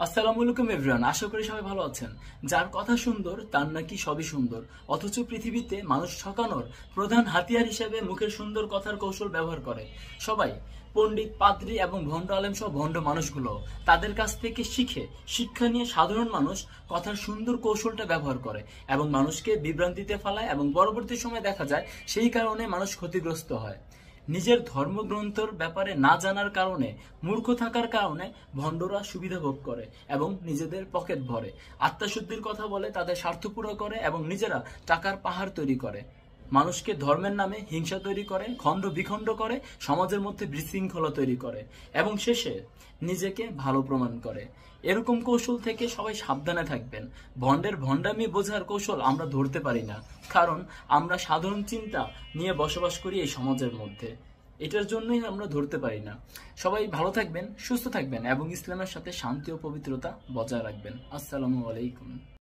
আসসালামু আলাইকুম এভরিওয়ান, আশা করি সবাই ভালো আছেন। যার কথা সুন্দর তার নাকি সবই সুন্দর, অথচ পৃথিবীতে মানুষ ঠকানোর প্রধান হাতিয়ার হিসেবে মুখের সুন্দর কথার কৌশল ব্যবহার করে সবাই। পণ্ডিত, পাদ্রী এবং ভণ্ড আলেম সহ ভণ্ড মানুষগুলো তাদের কাছ থেকে শিক্ষা নিয়ে সাধারণ মানুষ কথার সুন্দর কৌশলটা ব্যবহার করে এবং মানুষকে বিভ্রান্তিতে ফেলায়, এবং পরবর্তী সময় দেখা যায় সেই কারণে মানুষ ক্ষতিগ্রস্ত হয়। নিজের ধর্মগ্রন্থের ব্যাপারে না জানার কারণে, মূর্খ থাকার কারণে ভণ্ডরা সুবিধা ভোগ করে এবং নিজেদের পকেট ভরে, আত্মশুদ্ধির কথা বলে, তাদের স্বার্থ পুরো করে এবং নিজেরা টাকার পাহাড় তৈরি করে। মানুষকে ধর্মের নামে হিংসা তৈরি করে, খণ্ড বিখণ্ড করে, সমাজের মধ্যে বিশৃঙ্খলা তৈরি করে এবং শেষে নিজেকে ভালো প্রমাণ করে। এরকম কৌশল থেকে সবাই সাবধানে থাকবেন। ভণ্ডের ভণ্ডামি বোঝার কৌশল আমরা ধরতে পারি না, কারণ আমরা সাধারণ চিন্তা নিয়ে বসবাস করি এই সমাজের মধ্যে। এটার জন্যই আমরা ধরতে পারি না। সবাই ভালো থাকবেন, সুস্থ থাকবেন এবং ইসলামের সাথে শান্তি ও পবিত্রতা বজায় রাখবেন। আসসালামু আলাইকুম।